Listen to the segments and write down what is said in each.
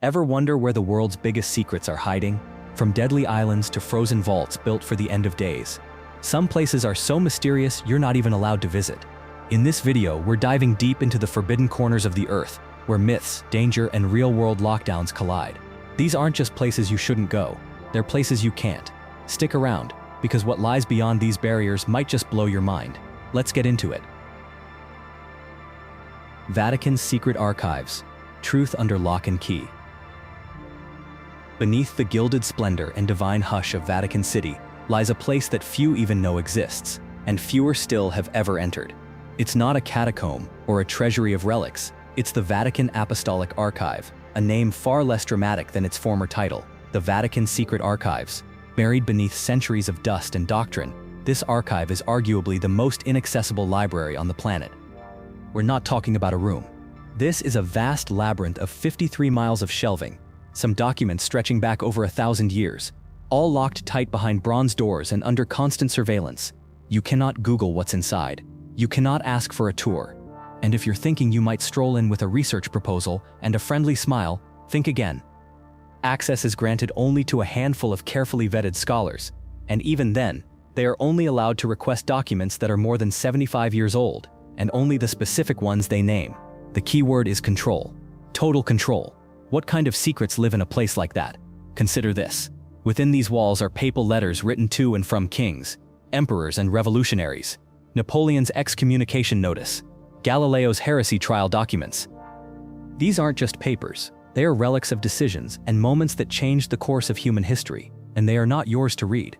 Ever wonder where the world's biggest secrets are hiding? From deadly islands to frozen vaults built for the end of days. Some places are so mysterious you're not even allowed to visit. In this video, we're diving deep into the forbidden corners of the earth, where myths, danger, and real-world lockdowns collide. These aren't just places you shouldn't go, they're places you can't. Stick around, because what lies beyond these barriers might just blow your mind. Let's get into it. Vatican's secret archives. Truth under lock and key. Beneath the gilded splendor and divine hush of Vatican City lies a place that few even know exists, and fewer still have ever entered. It's not a catacomb or a treasury of relics, it's the Vatican Apostolic Archive, a name far less dramatic than its former title, the Vatican Secret Archives. Buried beneath centuries of dust and doctrine, this archive is arguably the most inaccessible library on the planet. We're not talking about a room. This is a vast labyrinth of 53 miles of shelving, some documents stretching back over 1,000 years, all locked tight behind bronze doors and under constant surveillance. You cannot Google what's inside. You cannot ask for a tour. And if you're thinking you might stroll in with a research proposal and a friendly smile, think again. Access is granted only to a handful of carefully vetted scholars, and even then, they are only allowed to request documents that are more than 75 years old, and only the specific ones they name. The key word is control. Total control. What kind of secrets live in a place like that? Consider this. Within these walls are papal letters written to and from kings, emperors, and revolutionaries, Napoleon's excommunication notice, Galileo's heresy trial documents. These aren't just papers. They are relics of decisions and moments that changed the course of human history, and they are not yours to read.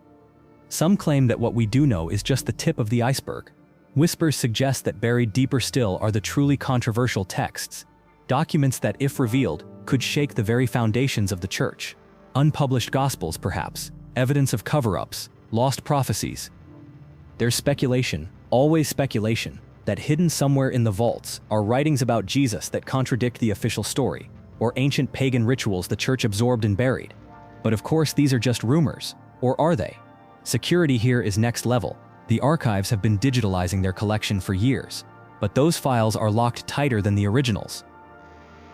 Some claim that what we do know is just the tip of the iceberg. Whispers suggest that buried deeper still are the truly controversial texts, documents that, if revealed, could shake the very foundations of the church. Unpublished gospels, perhaps, evidence of cover-ups, lost prophecies. There's speculation, always speculation, that hidden somewhere in the vaults are writings about Jesus that contradict the official story, or ancient pagan rituals the church absorbed and buried. But of course, these are just rumors. Or are they? Security here is next level. The archives have been digitalizing their collection for years, but those files are locked tighter than the originals.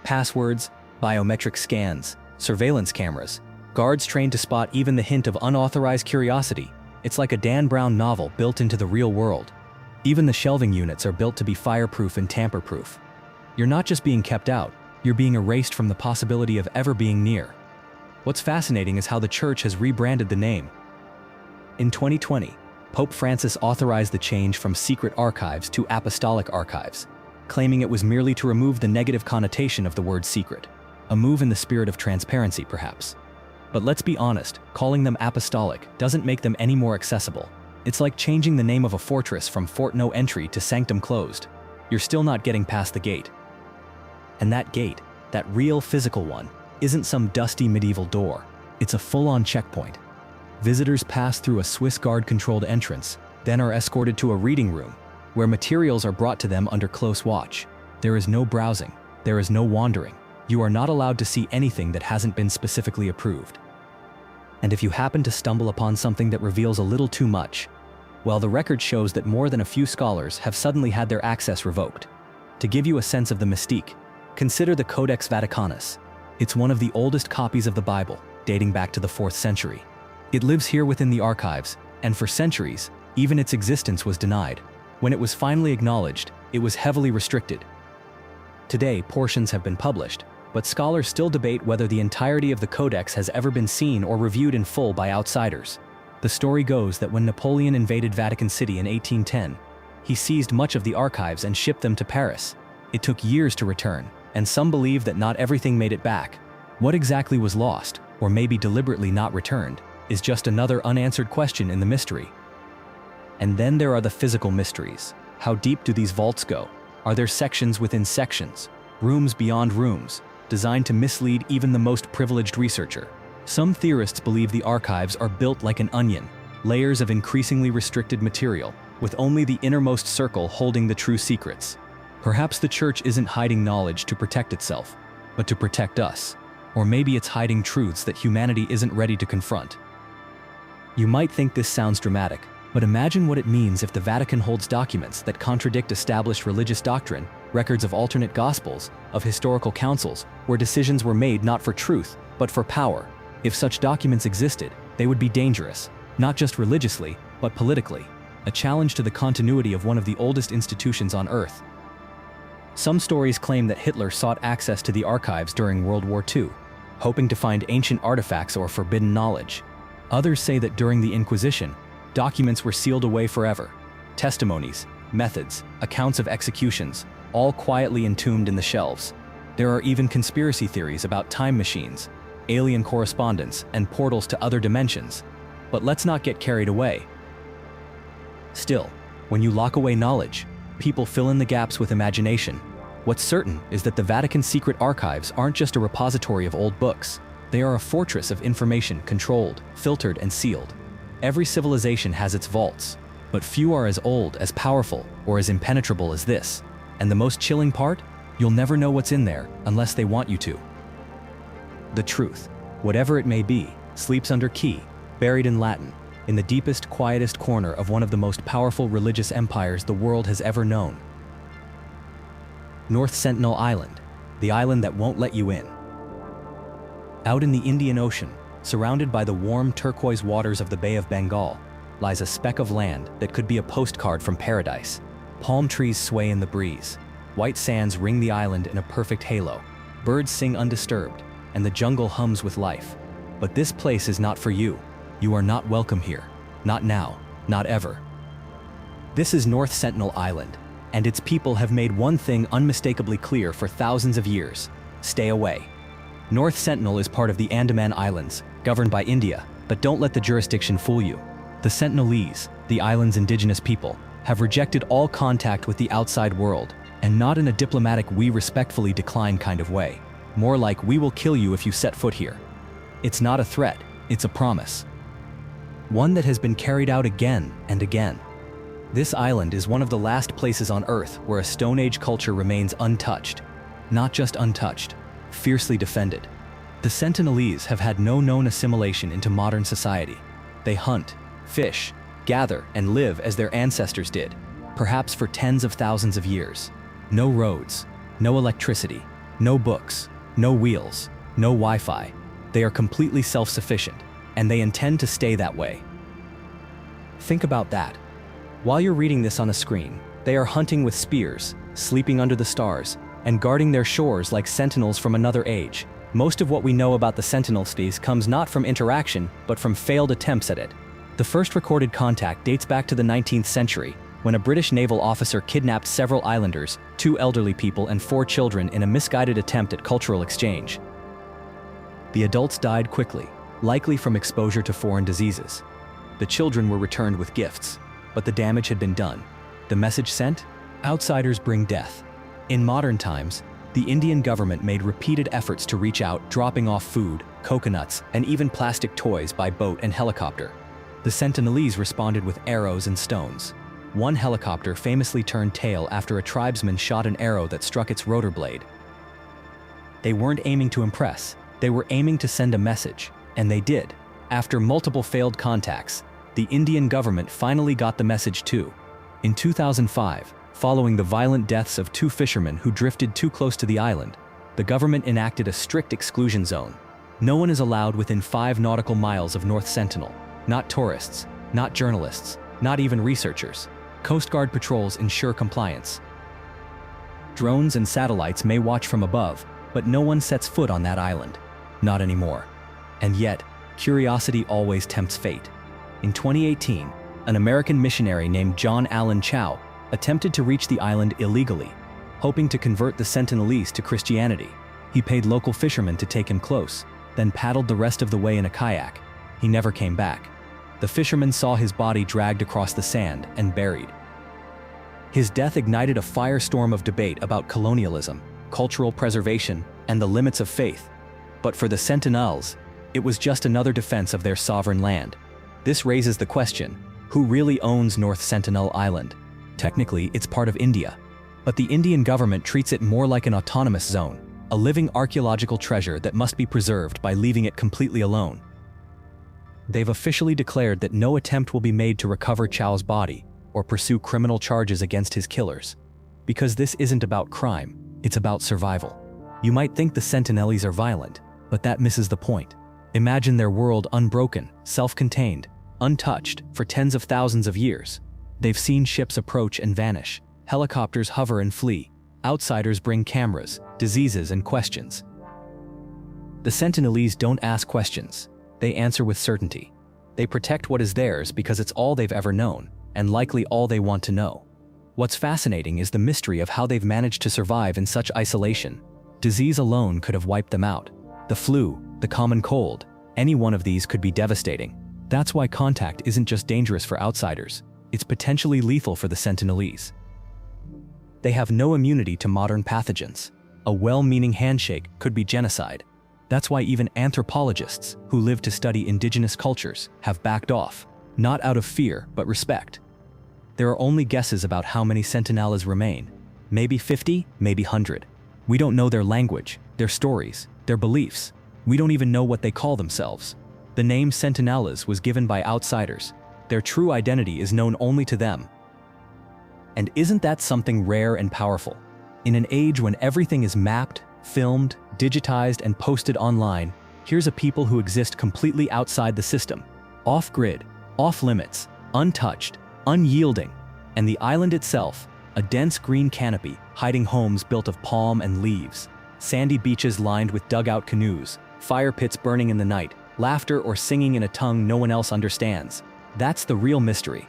Passwords, biometric scans, surveillance cameras, guards trained to spot even the hint of unauthorized curiosity. It's like a Dan Brown novel built into the real world. Even the shelving units are built to be fireproof and tamper-proof. You're not just being kept out, you're being erased from the possibility of ever being near. What's fascinating is how the church has rebranded the name. In 2020, Pope Francis authorized the change from secret archives to apostolic archives, claiming it was merely to remove the negative connotation of the word secret. A move in the spirit of transparency, perhaps. But let's be honest, calling them apostolic doesn't make them any more accessible. It's like changing the name of a fortress from Fort No Entry to Sanctum Closed. You're still not getting past the gate. And that gate, that real physical one, isn't some dusty medieval door. It's a full-on checkpoint. Visitors pass through a Swiss Guard-controlled entrance, then are escorted to a reading room, where materials are brought to them under close watch. There is no browsing. There is no wandering. You are not allowed to see anything that hasn't been specifically approved. And if you happen to stumble upon something that reveals a little too much, well, the record shows that more than a few scholars have suddenly had their access revoked. To give you a sense of the mystique, consider the Codex Vaticanus. It's one of the oldest copies of the Bible, dating back to the 4th century. It lives here within the archives, and for centuries, even its existence was denied. When it was finally acknowledged, it was heavily restricted. Today, portions have been published, but scholars still debate whether the entirety of the Codex has ever been seen or reviewed in full by outsiders. The story goes that when Napoleon invaded Vatican City in 1810, he seized much of the archives and shipped them to Paris. It took years to return, and some believe that not everything made it back. What exactly was lost, or maybe deliberately not returned, is just another unanswered question in the mystery. And then there are the physical mysteries. How deep do these vaults go? Are there sections within sections, rooms beyond rooms, designed to mislead even the most privileged researcher? Some theorists believe the archives are built like an onion, layers of increasingly restricted material, with only the innermost circle holding the true secrets. Perhaps the church isn't hiding knowledge to protect itself, but to protect us. Or maybe it's hiding truths that humanity isn't ready to confront. You might think this sounds dramatic, but imagine what it means if the Vatican holds documents that contradict established religious doctrine records of alternate gospels, of historical councils, where decisions were made not for truth, but for power. If such documents existed, they would be dangerous, not just religiously, but politically, a challenge to the continuity of one of the oldest institutions on Earth. Some stories claim that Hitler sought access to the archives during World War II, hoping to find ancient artifacts or forbidden knowledge. Others say that during the Inquisition, documents were sealed away forever. Testimonies, methods, accounts of executions, all quietly entombed in the shelves. There are even conspiracy theories about time machines, alien correspondence, and portals to other dimensions. But let's not get carried away. Still, when you lock away knowledge, people fill in the gaps with imagination. What's certain is that the Vatican's secret archives aren't just a repository of old books. They are a fortress of information controlled, filtered, and sealed. Every civilization has its vaults, but few are as old, as powerful, or as impenetrable as this. And the most chilling part? You'll never know what's in there unless they want you to. The truth, whatever it may be, sleeps under key, buried in Latin, in the deepest, quietest corner of one of the most powerful religious empires the world has ever known. North Sentinel Island, the island that won't let you in. Out in the Indian Ocean, surrounded by the warm turquoise waters of the Bay of Bengal, lies a speck of land that could be a postcard from paradise. Palm trees sway in the breeze. White sands ring the island in a perfect halo. Birds sing undisturbed, and the jungle hums with life. But this place is not for you. You are not welcome here. Not now, not ever. This is North Sentinel Island, and its people have made one thing unmistakably clear for thousands of years: stay away. North Sentinel is part of the Andaman Islands, governed by India, but don't let the jurisdiction fool you. The Sentinelese, the island's indigenous people, have rejected all contact with the outside world, and not in a diplomatic "we respectfully decline" kind of way. More like "we will kill you if you set foot here." It's not a threat, it's a promise. One that has been carried out again and again. This island is one of the last places on Earth where a Stone Age culture remains untouched. Not just untouched, fiercely defended. The Sentinelese have had no known assimilation into modern society. They hunt, fish, gather, and live as their ancestors did, perhaps for tens of thousands of years. No roads, no electricity, no books, no wheels, no Wi-Fi. They are completely self-sufficient, and they intend to stay that way. Think about that. While you're reading this on a screen, they are hunting with spears, sleeping under the stars, and guarding their shores like sentinels from another age. Most of what we know about the Sentinel species comes not from interaction, but from failed attempts at it. The first recorded contact dates back to the 19th century, when a British naval officer kidnapped several islanders, 2 elderly people and 4 children, in a misguided attempt at cultural exchange. The adults died quickly, likely from exposure to foreign diseases. The children were returned with gifts, but the damage had been done. The message sent? Outsiders bring death. In modern times, the Indian government made repeated efforts to reach out, dropping off food, coconuts, and even plastic toys by boat and helicopter. The Sentinelese responded with arrows and stones. One helicopter famously turned tail after a tribesman shot an arrow that struck its rotor blade. They weren't aiming to impress, they were aiming to send a message, and they did. After multiple failed contacts, the Indian government finally got the message too. In 2005, following the violent deaths of 2 fishermen who drifted too close to the island, the government enacted a strict exclusion zone. No one is allowed within 5 nautical miles of North Sentinel. Not tourists, not journalists, not even researchers. Coast Guard patrols ensure compliance. Drones and satellites may watch from above, but no one sets foot on that island. Not anymore. And yet, curiosity always tempts fate. In 2018, an American missionary named John Allen Chow attempted to reach the island illegally, hoping to convert the Sentinelese to Christianity. He paid local fishermen to take him close, then paddled the rest of the way in a kayak. He never came back. The fishermen saw his body dragged across the sand and buried. His death ignited a firestorm of debate about colonialism, cultural preservation, and the limits of faith. But for the Sentinels, it was just another defense of their sovereign land. This raises the question, who really owns North Sentinel Island? Technically, it's part of India, but the Indian government treats it more like an autonomous zone, a living archaeological treasure that must be preserved by leaving it completely alone. They've officially declared that no attempt will be made to recover Chow's body or pursue criminal charges against his killers. Because this isn't about crime, it's about survival. You might think the Sentinels are violent, but that misses the point. Imagine their world unbroken, self-contained, untouched for tens of thousands of years. They've seen ships approach and vanish, helicopters hover and flee, outsiders bring cameras, diseases, and questions. The Sentinels don't ask questions, they answer with certainty. They protect what is theirs because it's all they've ever known, and likely all they want to know. What's fascinating is the mystery of how they've managed to survive in such isolation. Disease alone could have wiped them out. The flu, the common cold, any one of these could be devastating. That's why contact isn't just dangerous for outsiders, it's potentially lethal for the Sentinels. They have no immunity to modern pathogens. A well-meaning handshake could be genocide. That's why even anthropologists, who live to study indigenous cultures, have backed off, not out of fear, but respect. There are only guesses about how many Sentinels remain. Maybe 50, maybe 100. We don't know their language, their stories, their beliefs. We don't even know what they call themselves. The name Sentinels was given by outsiders. Their true identity is known only to them. And isn't that something rare and powerful? In an age when everything is mapped, filmed, digitized, and posted online, here's a people who exist completely outside the system. Off-grid, off-limits, untouched, unyielding. And the island itself, a dense green canopy hiding homes built of palm and leaves, sandy beaches lined with dugout canoes, fire pits burning in the night, laughter or singing in a tongue no one else understands. That's the real mystery.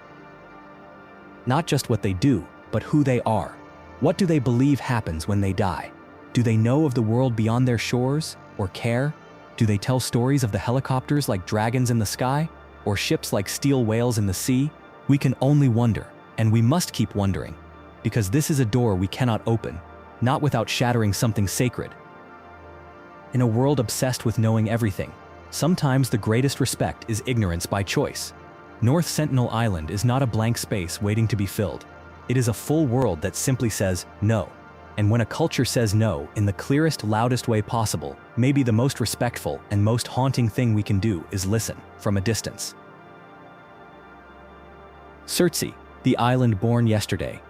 Not just what they do, but who they are. What do they believe happens when they die? Do they know of the world beyond their shores, or care? Do they tell stories of the helicopters like dragons in the sky, or ships like steel whales in the sea? We can only wonder, and we must keep wondering, because this is a door we cannot open, not without shattering something sacred. In a world obsessed with knowing everything, sometimes the greatest respect is ignorance by choice. North Sentinel Island is not a blank space waiting to be filled. It is a full world that simply says no. And when a culture says no in the clearest, loudest way possible, maybe the most respectful and most haunting thing we can do is listen from a distance. Surtsey, the island born yesterday.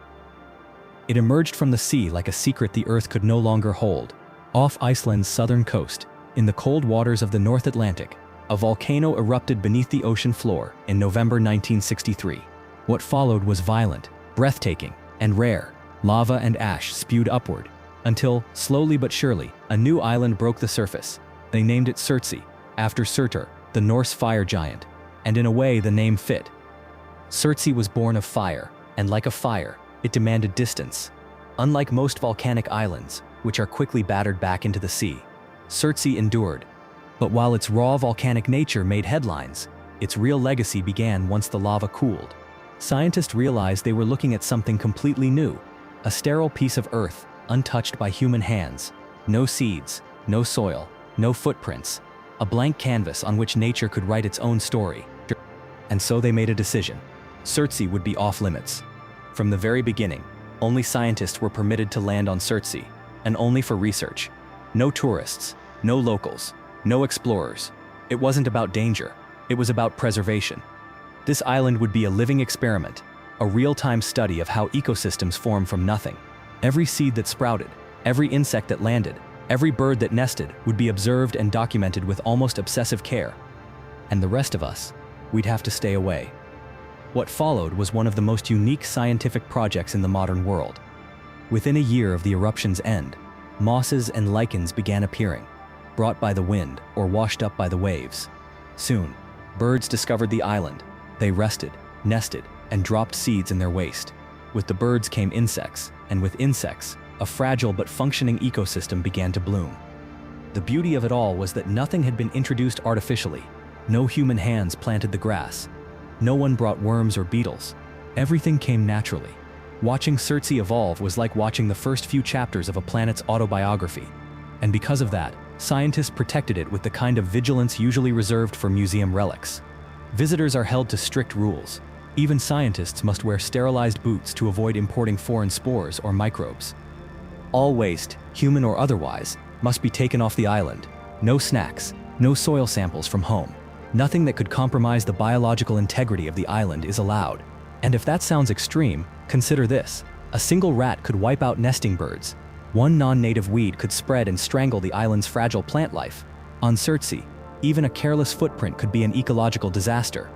It emerged from the sea like a secret the earth could no longer hold. Off Iceland's southern coast, in the cold waters of the North Atlantic, a volcano erupted beneath the ocean floor in November 1963. What followed was violent, breathtaking, and rare. Lava and ash spewed upward, until, slowly but surely, a new island broke the surface. They named it Surtsey, after Surtur, the Norse fire giant, and in a way the name fit. Surtsey was born of fire, and like a fire, it demanded distance. Unlike most volcanic islands, which are quickly battered back into the sea, Surtsey endured. But while its raw volcanic nature made headlines, its real legacy began once the lava cooled. Scientists realized they were looking at something completely new, a sterile piece of earth, untouched by human hands. No seeds, no soil, no footprints, a blank canvas on which nature could write its own story. And so they made a decision. Surtsey would be off limits. From the very beginning, only scientists were permitted to land on Surtsey, and only for research. No tourists, no locals, no explorers. It wasn't about danger, it was about preservation. This island would be a living experiment, a real-time study of how ecosystems form from nothing. Every seed that sprouted, every insect that landed, every bird that nested would be observed and documented with almost obsessive care. And the rest of us, we'd have to stay away. What followed was one of the most unique scientific projects in the modern world. Within a year of the eruption's end, mosses and lichens began appearing, brought by the wind or washed up by the waves. Soon, birds discovered the island. They rested, nested, and dropped seeds in their waste. With the birds came insects, and with insects, a fragile but functioning ecosystem began to bloom. The beauty of it all was that nothing had been introduced artificially. No human hands planted the grass. No one brought worms or beetles. Everything came naturally. Watching Surtsey evolve was like watching the first few chapters of a planet's autobiography. And because of that, scientists protected it with the kind of vigilance usually reserved for museum relics. Visitors are held to strict rules. Even scientists must wear sterilized boots to avoid importing foreign spores or microbes. All waste, human or otherwise, must be taken off the island. No snacks, no soil samples from home. Nothing that could compromise the biological integrity of the island is allowed. And if that sounds extreme, consider this. A single rat could wipe out nesting birds. One non-native weed could spread and strangle the island's fragile plant life. On Surtsey, even a careless footprint could be an ecological disaster.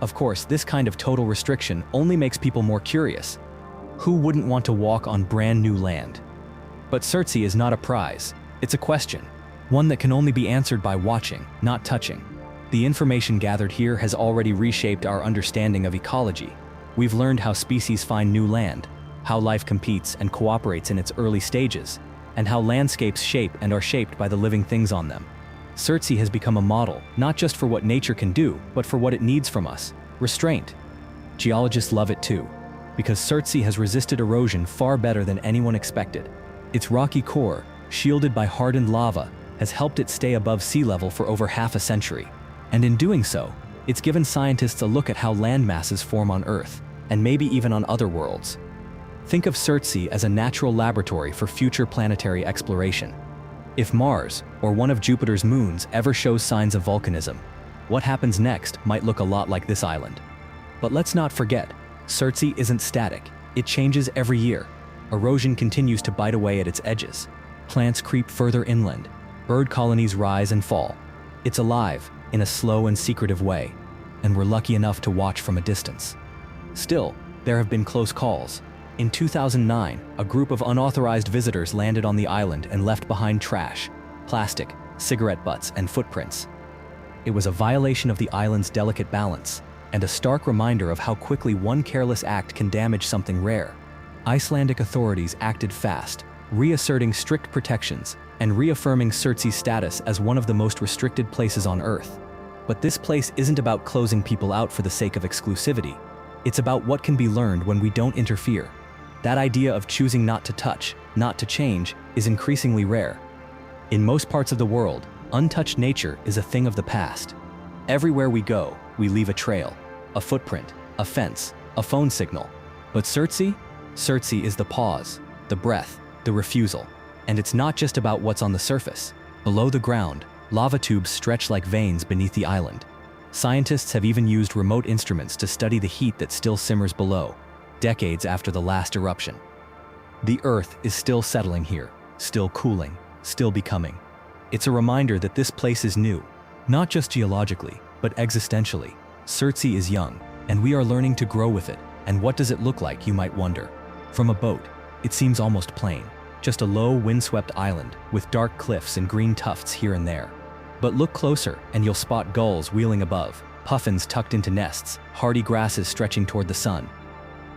Of course, this kind of total restriction only makes people more curious. Who wouldn't want to walk on brand new land? But Surtsey is not a prize, it's a question. One that can only be answered by watching, not touching. The information gathered here has already reshaped our understanding of ecology. We've learned how species find new land, how life competes and cooperates in its early stages, and how landscapes shape and are shaped by the living things on them. Surtsey has become a model, not just for what nature can do, but for what it needs from us: restraint. Geologists love it too, because Surtsey has resisted erosion far better than anyone expected. Its rocky core, shielded by hardened lava, has helped it stay above sea level for over half a century. And in doing so, it's given scientists a look at how land masses form on Earth, and maybe even on other worlds. Think of Surtsey as a natural laboratory for future planetary exploration. If Mars, or one of Jupiter's moons, ever shows signs of volcanism, what happens next might look a lot like this island. But let's not forget, Surtsey isn't static. It changes every year. Erosion continues to bite away at its edges. Plants creep further inland. Bird colonies rise and fall. It's alive, in a slow and secretive way, and we're lucky enough to watch from a distance. Still, there have been close calls. In 2009, a group of unauthorized visitors landed on the island and left behind trash, plastic, cigarette butts, and footprints. It was a violation of the island's delicate balance, and a stark reminder of how quickly one careless act can damage something rare. Icelandic authorities acted fast, reasserting strict protections and reaffirming Surtsey's status as one of the most restricted places on Earth. But this place isn't about closing people out for the sake of exclusivity. It's about what can be learned when we don't interfere. That idea of choosing not to touch, not to change, is increasingly rare. In most parts of the world, untouched nature is a thing of the past. Everywhere we go, we leave a trail, a footprint, a fence, a phone signal. But Surtsey? Surtsey is the pause, the breath, the refusal. And it's not just about what's on the surface. Below the ground, lava tubes stretch like veins beneath the island. Scientists have even used remote instruments to study the heat that still simmers below, decades after the last eruption. The Earth is still settling here, still cooling, still becoming. It's a reminder that this place is new, not just geologically, but existentially. Surtsey is young, and we are learning to grow with it. And what does it look like, you might wonder? From a boat, it seems almost plain. Just a low, windswept island with dark cliffs and green tufts here and there. But look closer and you'll spot gulls wheeling above, puffins tucked into nests, hardy grasses stretching toward the sun.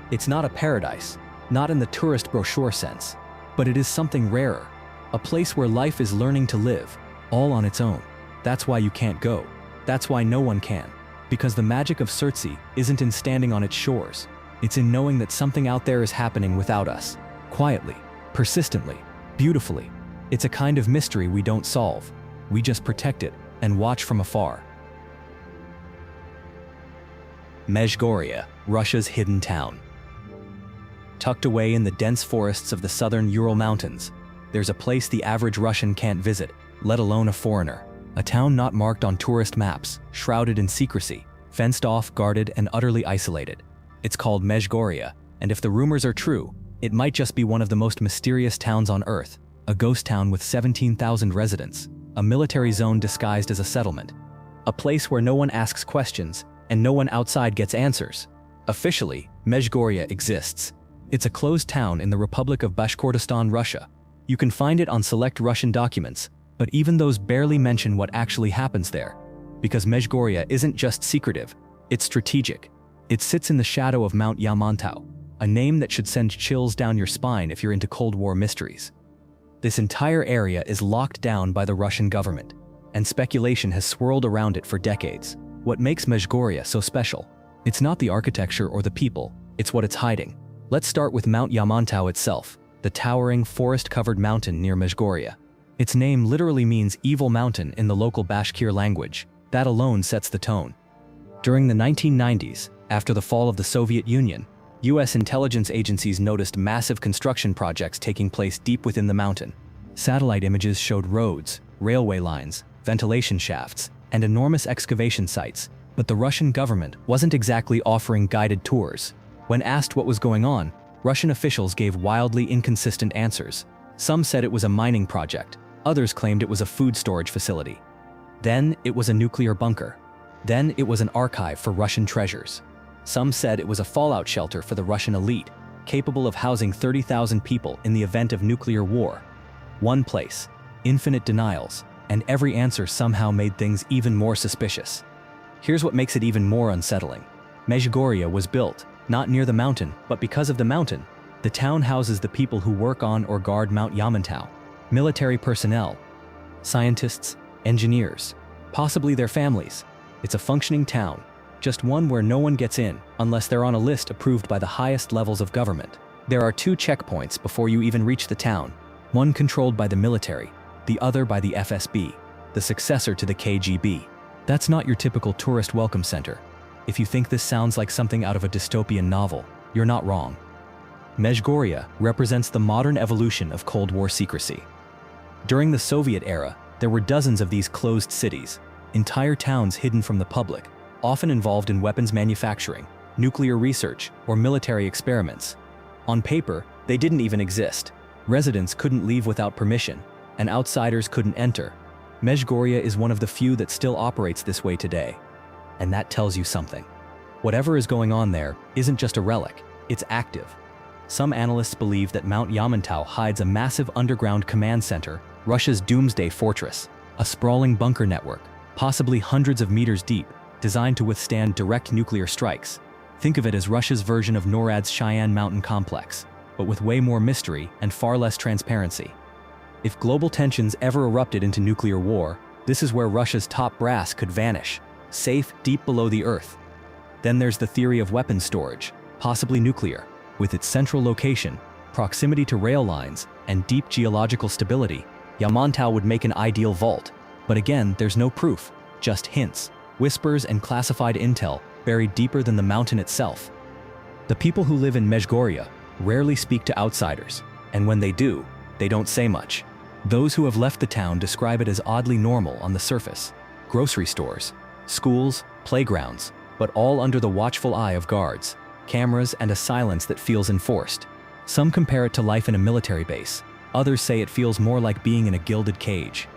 It's not a paradise, not in the tourist brochure sense, but it is something rarer. A place where life is learning to live, all on its own. That's why you can't go. That's why no one can. Because the magic of Surtsey isn't in standing on its shores. It's in knowing that something out there is happening without us. Quietly, persistently, beautifully. It's a kind of mystery we don't solve. We just protect it and watch from afar. Mezhgorye, Russia's hidden town. Tucked away in the dense forests of the southern Ural Mountains, there's a place the average Russian can't visit, let alone a foreigner. A town not marked on tourist maps, shrouded in secrecy, fenced off, guarded, and utterly isolated. It's called Mezhgorye, and if the rumors are true, it might just be one of the most mysterious towns on Earth, a ghost town with 17,000 residents, a military zone disguised as a settlement, a place where no one asks questions and no one outside gets answers. Officially, Mezhgorye exists. It's a closed town in the Republic of Bashkortostan, Russia. You can find it on select Russian documents, but even those barely mention what actually happens there. Because Mezhgorye isn't just secretive, it's strategic. It sits in the shadow of Mount Yamantau, a name that should send chills down your spine if you're into Cold War mysteries. This entire area is locked down by the Russian government, and speculation has swirled around it for decades. What makes Mezhgorye so special? It's not the architecture or the people, it's what it's hiding. Let's start with Mount Yamantau itself, the towering, forest-covered mountain near Mezhgorye. Its name literally means evil mountain in the local Bashkir language. That alone sets the tone. During the 1990s, after the fall of the Soviet Union, US intelligence agencies noticed massive construction projects taking place deep within the mountain. Satellite images showed roads, railway lines, ventilation shafts, and enormous excavation sites, but the Russian government wasn't exactly offering guided tours. When asked what was going on, Russian officials gave wildly inconsistent answers. Some said it was a mining project, others claimed it was a food storage facility. Then it was a nuclear bunker. Then it was an archive for Russian treasures. Some said it was a fallout shelter for the Russian elite, capable of housing 30,000 people in the event of nuclear war. One place, infinite denials, and every answer somehow made things even more suspicious. Here's what makes it even more unsettling. Mezhgorye was built, not near the mountain, but because of the mountain. The town houses the people who work on or guard Mount Yamantau, military personnel, scientists, engineers, possibly their families. It's a functioning town, just one where no one gets in unless they're on a list approved by the highest levels of government. There are 2 checkpoints before you even reach the town, one controlled by the military, the other by the FSB, the successor to the KGB. That's not your typical tourist welcome center. If you think this sounds like something out of a dystopian novel, you're not wrong. Mezhgorye represents the modern evolution of Cold War secrecy. During the Soviet era, there were dozens of these closed cities, entire towns hidden from the public, often involved in weapons manufacturing, nuclear research, or military experiments. On paper, they didn't even exist. Residents couldn't leave without permission, and outsiders couldn't enter. Mezhgorye is one of the few that still operates this way today. And that tells you something. Whatever is going on there isn't just a relic, it's active. Some analysts believe that Mount Yamantau hides a massive underground command center, Russia's doomsday fortress, a sprawling bunker network, possibly hundreds of meters deep, designed to withstand direct nuclear strikes. Think of it as Russia's version of NORAD's Cheyenne Mountain complex, but with way more mystery and far less transparency. If global tensions ever erupted into nuclear war, this is where Russia's top brass could vanish, safe deep below the earth. Then there's the theory of weapons storage, possibly nuclear. With its central location, proximity to rail lines, and deep geological stability, Yamantau would make an ideal vault. But again, there's no proof, just hints, whispers, and classified intel buried deeper than the mountain itself. The people who live in Mezhgorye rarely speak to outsiders, and when they do, they don't say much. Those who have left the town describe it as oddly normal on the surface. Grocery stores, schools, playgrounds, but all under the watchful eye of guards, cameras, and a silence that feels enforced. Some compare it to life in a military base. Others say it feels more like being in a gilded cage.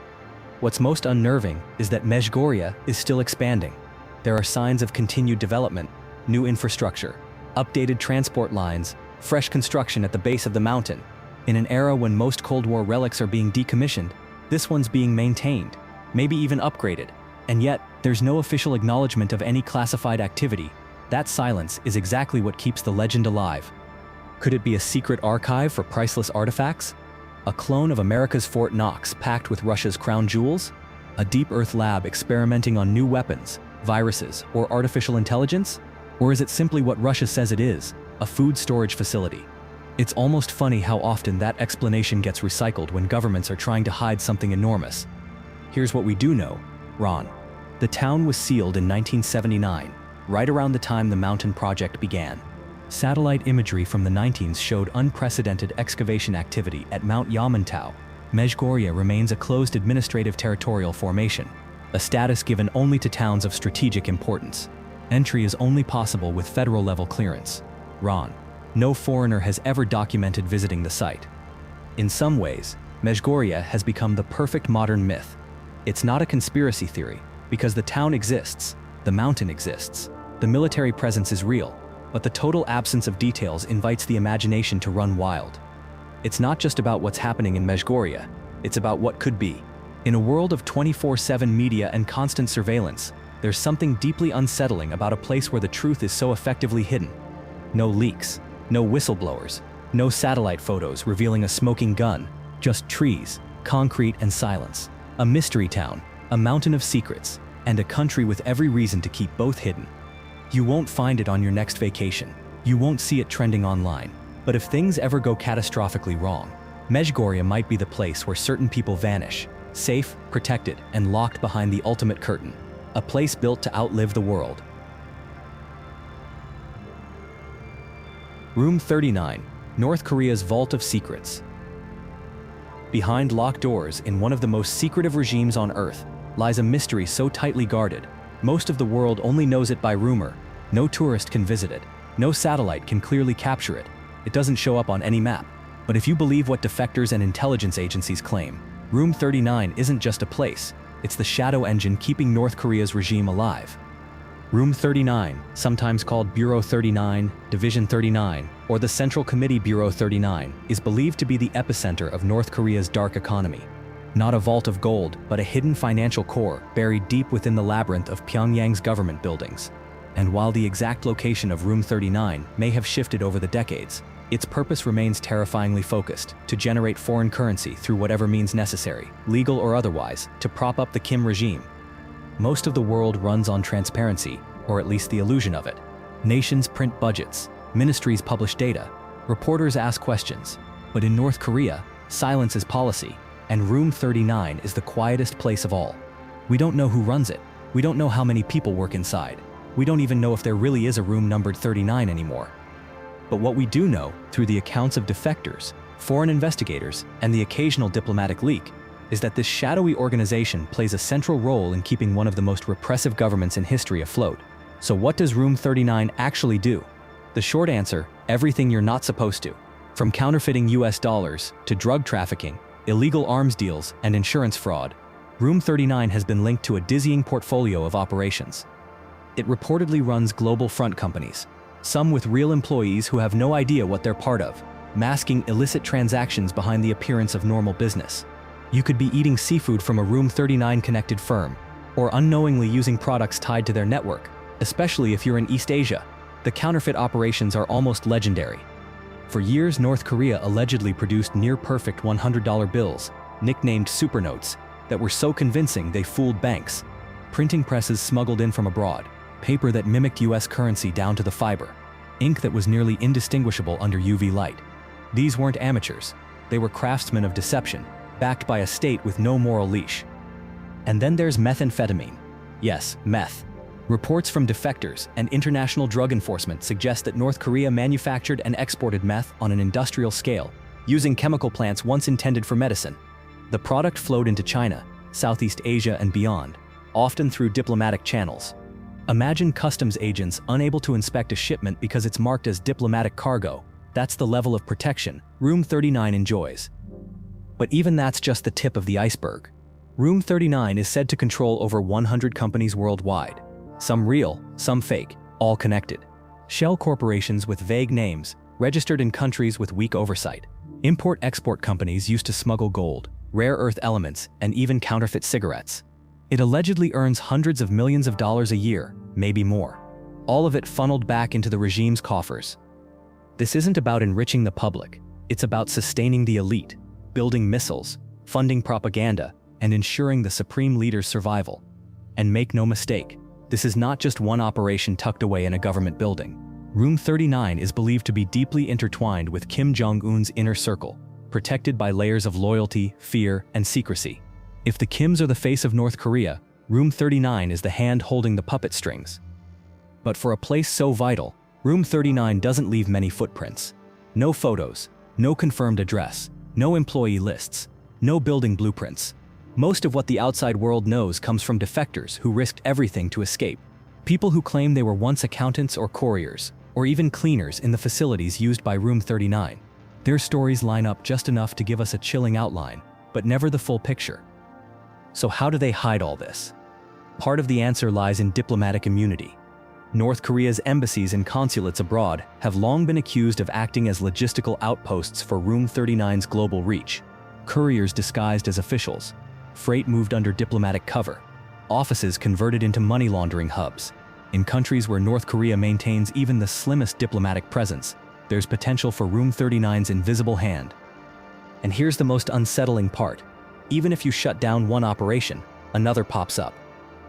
What's most unnerving is that Mezhgorye is still expanding. There are signs of continued development, new infrastructure, updated transport lines, fresh construction at the base of the mountain. In an era when most Cold War relics are being decommissioned, this one's being maintained, maybe even upgraded. And yet, there's no official acknowledgement of any classified activity. That silence is exactly what keeps the legend alive. Could it be a secret archive for priceless artifacts? A clone of America's Fort Knox packed with Russia's crown jewels? A deep earth lab experimenting on new weapons, viruses, or artificial intelligence? Or is it simply what Russia says it is, a food storage facility? It's almost funny how often that explanation gets recycled when governments are trying to hide something enormous. Here's what we do know, Ron. The town was sealed in 1979, right around the time the mountain project began. Satellite imagery from the 19s showed unprecedented excavation activity at Mount Yamantau. Mezhgorye remains a closed administrative territorial formation, a status given only to towns of strategic importance. Entry is only possible with federal-level clearance. Ron, no foreigner has ever documented visiting the site. In some ways, Mezhgorye has become the perfect modern myth. It's not a conspiracy theory, because the town exists, the mountain exists, the military presence is real, but the total absence of details invites the imagination to run wild. It's not just about what's happening in Mezhgorye, it's about what could be. In a world of 24/7 media and constant surveillance, there's something deeply unsettling about a place where the truth is so effectively hidden. No leaks, no whistleblowers, no satellite photos revealing a smoking gun, just trees, concrete, and silence. A mystery town, a mountain of secrets, and a country with every reason to keep both hidden. You won't find it on your next vacation. You won't see it trending online. But if things ever go catastrophically wrong, Mezhgorye might be the place where certain people vanish, safe, protected, and locked behind the ultimate curtain. A place built to outlive the world. Room 39, North Korea's Vault of Secrets. Behind locked doors in one of the most secretive regimes on Earth lies a mystery so tightly guarded, most of the world only knows it by rumor. No tourist can visit it. No satellite can clearly capture it. It doesn't show up on any map. But if you believe what defectors and intelligence agencies claim, Room 39 isn't just a place, it's the shadow engine keeping North Korea's regime alive. Room 39, sometimes called Bureau 39, Division 39, or the Central Committee Bureau 39, is believed to be the epicenter of North Korea's dark economy. Not a vault of gold, but a hidden financial core buried deep within the labyrinth of Pyongyang's government buildings. And while the exact location of Room 39 may have shifted over the decades, its purpose remains terrifyingly focused: to generate foreign currency through whatever means necessary, legal or otherwise, to prop up the Kim regime. Most of the world runs on transparency, or at least the illusion of it. Nations print budgets, ministries publish data, reporters ask questions. But in North Korea, silence is policy, and Room 39 is the quietest place of all. We don't know who runs it. We don't know how many people work inside. We don't even know if there really is a room numbered 39 anymore. But what we do know, through the accounts of defectors, foreign investigators, and the occasional diplomatic leak, is that this shadowy organization plays a central role in keeping one of the most repressive governments in history afloat. So what does Room 39 actually do? The short answer: everything you're not supposed to. From counterfeiting US dollars, to drug trafficking, illegal arms deals, and insurance fraud, Room 39 has been linked to a dizzying portfolio of operations. It reportedly runs global front companies, some with real employees who have no idea what they're part of, masking illicit transactions behind the appearance of normal business. You could be eating seafood from a Room 39 connected firm, or unknowingly using products tied to their network, especially if you're in East Asia. The counterfeit operations are almost legendary. For years, North Korea allegedly produced near-perfect $100 bills, nicknamed supernotes, that were so convincing they fooled banks. Printing presses smuggled in from abroad, paper that mimicked US currency down to the fiber, ink that was nearly indistinguishable under UV light. These weren't amateurs. They were craftsmen of deception, backed by a state with no moral leash. And then there's methamphetamine. Yes, meth. Reports from defectors and international drug enforcement suggest that North Korea manufactured and exported meth on an industrial scale, using chemical plants once intended for medicine. The product flowed into China, Southeast Asia, and beyond, often through diplomatic channels. Imagine customs agents unable to inspect a shipment because it's marked as diplomatic cargo. That's the level of protection Room 39 enjoys. But even that's just the tip of the iceberg. Room 39 is said to control over 100 companies worldwide. Some real, some fake, all connected. Shell corporations with vague names, registered in countries with weak oversight. Import-export companies used to smuggle gold, rare earth elements, and even counterfeit cigarettes. It allegedly earns hundreds of millions of dollars a year, maybe more. All of it funneled back into the regime's coffers. This isn't about enriching the public. It's about sustaining the elite, building missiles, funding propaganda, and ensuring the supreme leader's survival. And make no mistake, this is not just one operation tucked away in a government building. Room 39 is believed to be deeply intertwined with Kim Jong-un's inner circle, protected by layers of loyalty, fear, and secrecy. If the Kims are the face of North Korea, Room 39 is the hand holding the puppet strings. But for a place so vital, Room 39 doesn't leave many footprints. No photos, no confirmed address, no employee lists, no building blueprints. Most of what the outside world knows comes from defectors who risked everything to escape. People who claim they were once accountants or couriers, or even cleaners in the facilities used by Room 39. Their stories line up just enough to give us a chilling outline, but never the full picture. So how do they hide all this? Part of the answer lies in diplomatic immunity. North Korea's embassies and consulates abroad have long been accused of acting as logistical outposts for Room 39's global reach. Couriers disguised as officials, freight moved under diplomatic cover, offices converted into money laundering hubs. In countries where North Korea maintains even the slimmest diplomatic presence, there's potential for Room 39's invisible hand. And here's the most unsettling part. Even if you shut down one operation, another pops up.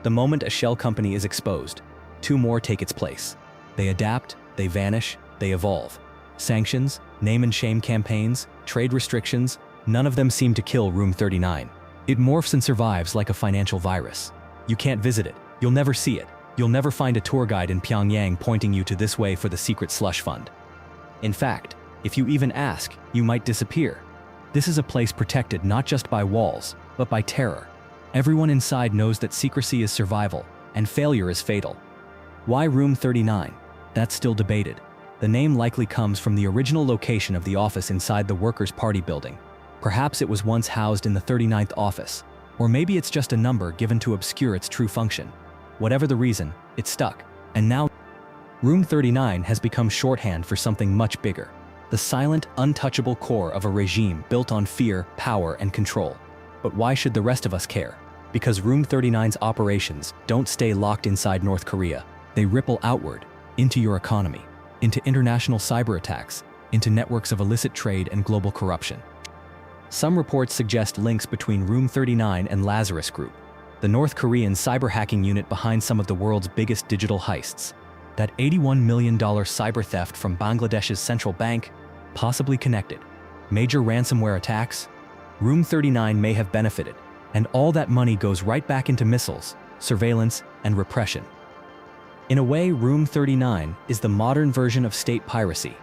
The moment a shell company is exposed, two more take its place. They adapt, they vanish, they evolve. Sanctions, name and shame campaigns, trade restrictions, none of them seem to kill Room 39. It morphs and survives like a financial virus. You can't visit it, you'll never see it, you'll never find a tour guide in Pyongyang pointing you to this way for the secret slush fund. In fact, if you even ask, you might disappear. This is a place protected not just by walls, but by terror. Everyone inside knows that secrecy is survival, and failure is fatal. Why Room 39? That's still debated. The name likely comes from the original location of the office inside the Workers' Party building. Perhaps it was once housed in the 39th office, or maybe it's just a number given to obscure its true function. Whatever the reason, it stuck, and now Room 39 has become shorthand for something much bigger. The silent, untouchable core of a regime built on fear, power, and control. But why should the rest of us care? Because Room 39's operations don't stay locked inside North Korea. They ripple outward, into your economy, into international cyber attacks, into networks of illicit trade and global corruption. Some reports suggest links between Room 39 and Lazarus Group, the North Korean cyber hacking unit behind some of the world's biggest digital heists. That $81 million cyber theft from Bangladesh's central bank, possibly connected. Major ransomware attacks? Room 39 may have benefited, and all that money goes right back into missiles, surveillance, and repression. In a way, Room 39 is the modern version of state piracy,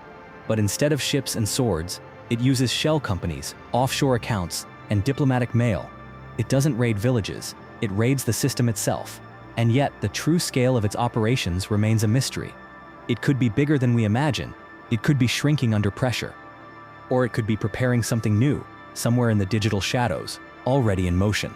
but instead of ships and swords, it uses shell companies, offshore accounts, and diplomatic mail. It doesn't raid villages, it raids the system itself. And yet, the true scale of its operations remains a mystery. It could be bigger than we imagine. It could be shrinking under pressure. Or it could be preparing something new, somewhere in the digital shadows, already in motion.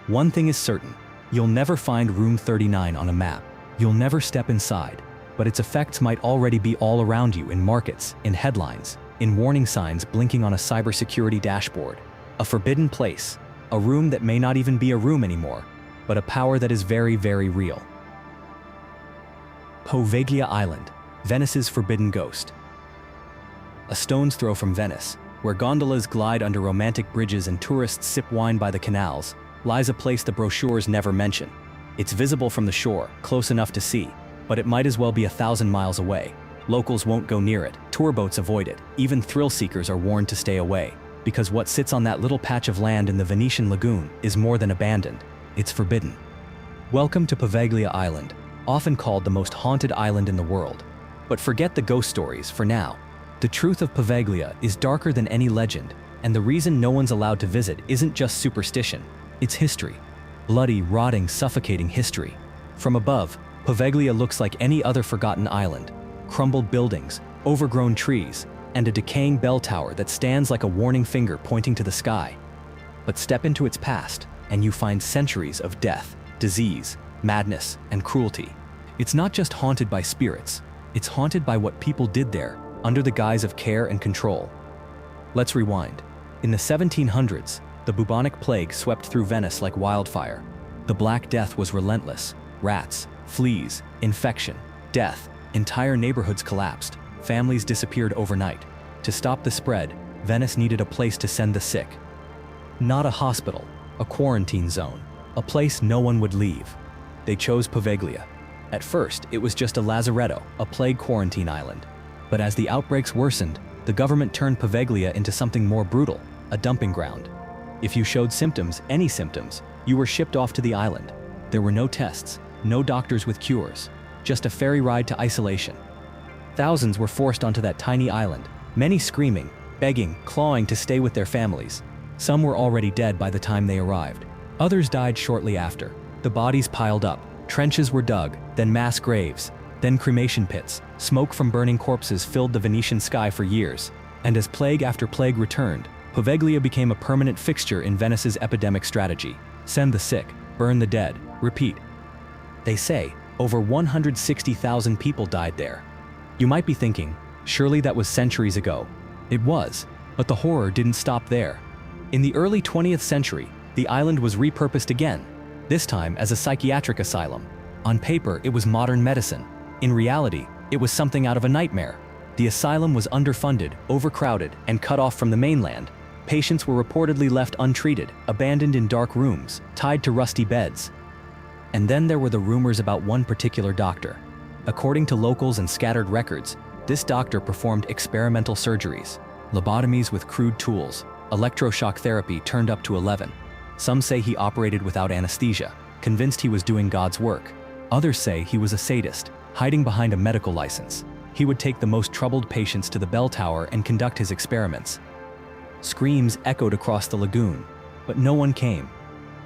One thing is certain, you'll never find Room 39 on a map. You'll never step inside, but its effects might already be all around you in markets, in headlines, in warning signs blinking on a cybersecurity dashboard. A forbidden place, a room that may not even be a room anymore, but a power that is very, very real. Poveglia Island, Venice's forbidden ghost. A stone's throw from Venice, where gondolas glide under romantic bridges and tourists sip wine by the canals, lies a place the brochures never mention. It's visible from the shore, close enough to see, but it might as well be 1,000 miles away. Locals won't go near it, tour boats avoid it, even thrill seekers are warned to stay away, because what sits on that little patch of land in the Venetian lagoon is more than abandoned. It's forbidden. Welcome to Poveglia Island, often called the most haunted island in the world. But forget the ghost stories for now. The truth of Poveglia is darker than any legend, and the reason no one's allowed to visit isn't just superstition, it's history. Bloody, rotting, suffocating history. From above, Poveglia looks like any other forgotten island. Crumbled buildings, overgrown trees, and a decaying bell tower that stands like a warning finger pointing to the sky. But step into its past, and you find centuries of death, disease, madness, and cruelty. It's not just haunted by spirits, it's haunted by what people did there, under the guise of care and control. Let's rewind. In the 1700s, the bubonic plague swept through Venice like wildfire. The Black Death was relentless. Rats, fleas, infection, death. Entire neighborhoods collapsed. Families disappeared overnight. To stop the spread, Venice needed a place to send the sick. Not a hospital, a quarantine zone, a place no one would leave. They chose Poveglia. At first, it was just a lazaretto, a plague quarantine island. But as the outbreaks worsened, the government turned Poveglia into something more brutal, a dumping ground. If you showed symptoms, any symptoms, you were shipped off to the island. There were no tests, no doctors with cures, just a ferry ride to isolation. Thousands were forced onto that tiny island, many screaming, begging, clawing to stay with their families. Some were already dead by the time they arrived. Others died shortly after. The bodies piled up, trenches were dug, then mass graves, then cremation pits. Smoke from burning corpses filled the Venetian sky for years. And as plague after plague returned, Poveglia became a permanent fixture in Venice's epidemic strategy. Send the sick, burn the dead, repeat. They say, over 160,000 people died there. You might be thinking, surely that was centuries ago. It was, but the horror didn't stop there. In the early 20th century, the island was repurposed again, this time as a psychiatric asylum. On paper, it was modern medicine. In reality, it was something out of a nightmare. The asylum was underfunded, overcrowded, and cut off from the mainland. Patients were reportedly left untreated, abandoned in dark rooms, tied to rusty beds. And then there were the rumors about one particular doctor. According to locals and scattered records, this doctor performed experimental surgeries, lobotomies with crude tools, electroshock therapy turned up to 11. Some say he operated without anesthesia, convinced he was doing God's work. Others say he was a sadist, hiding behind a medical license. He would take the most troubled patients to the bell tower and conduct his experiments. Screams echoed across the lagoon, but no one came.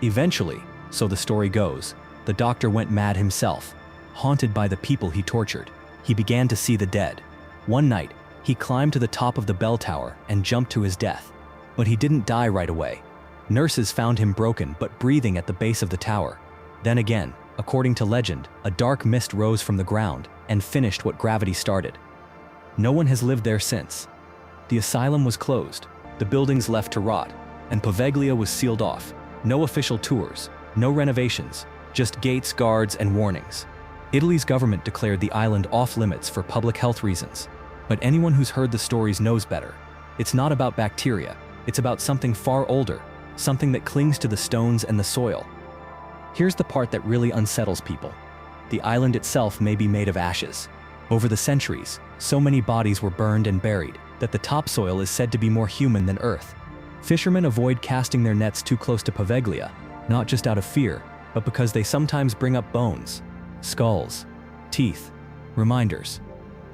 Eventually, so the story goes, the doctor went mad himself. Haunted by the people he tortured, he began to see the dead. One night, he climbed to the top of the bell tower and jumped to his death. But he didn't die right away. Nurses found him broken but breathing at the base of the tower. Then again, according to legend, a dark mist rose from the ground and finished what gravity started. No one has lived there since. The asylum was closed, the buildings left to rot, and Poveglia was sealed off. No official tours, no renovations, just gates, guards, and warnings. Italy's government declared the island off-limits for public health reasons. But anyone who's heard the stories knows better. It's not about bacteria, it's about something far older, something that clings to the stones and the soil. Here's the part that really unsettles people. The island itself may be made of ashes. Over the centuries, so many bodies were burned and buried that the topsoil is said to be more human than earth. Fishermen avoid casting their nets too close to Poveglia, not just out of fear, but because they sometimes bring up bones, skulls, teeth, reminders.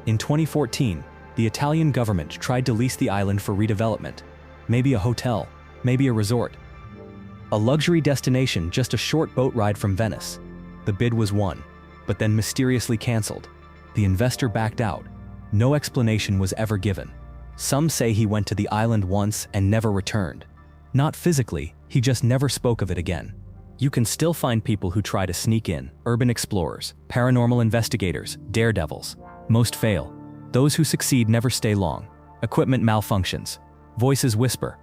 In 2014, the Italian government tried to lease the island for redevelopment. Maybe a hotel, maybe a resort. A luxury destination just a short boat ride from Venice. The bid was won, but then mysteriously cancelled. The investor backed out. No explanation was ever given. Some say he went to the island once and never returned. Not physically, he just never spoke of it again. You can still find people who try to sneak in, urban explorers, paranormal investigators, daredevils. Most fail. Those who succeed never stay long. Equipment malfunctions. Voices whisper.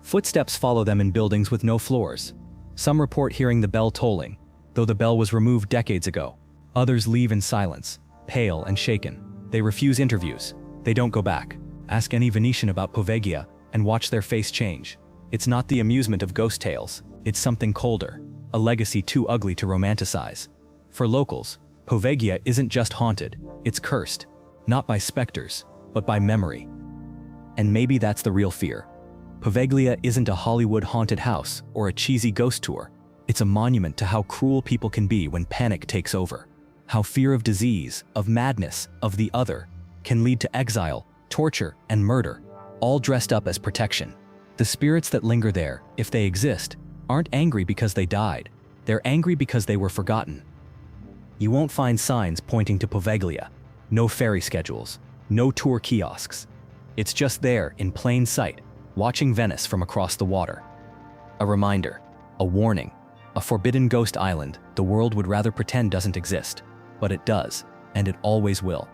Footsteps follow them in buildings with no floors. Some report hearing the bell tolling, though the bell was removed decades ago. Others leave in silence, pale and shaken. They refuse interviews. They don't go back. Ask any Venetian about Poveglia and watch their face change. It's not the amusement of ghost tales. It's something colder, a legacy too ugly to romanticize. For locals, Poveglia isn't just haunted, it's cursed. Not by specters, but by memory. And maybe that's the real fear. Poveglia isn't a Hollywood haunted house or a cheesy ghost tour. It's a monument to how cruel people can be when panic takes over. How fear of disease, of madness, of the other, can lead to exile, torture, and murder, all dressed up as protection. The spirits that linger there, if they exist, aren't angry because they died. They're angry because they were forgotten. You won't find signs pointing to Poveglia. No ferry schedules, no tour kiosks. It's just there in plain sight, watching Venice from across the water. A reminder, a warning, a forbidden ghost island the world would rather pretend doesn't exist, but it does, and it always will.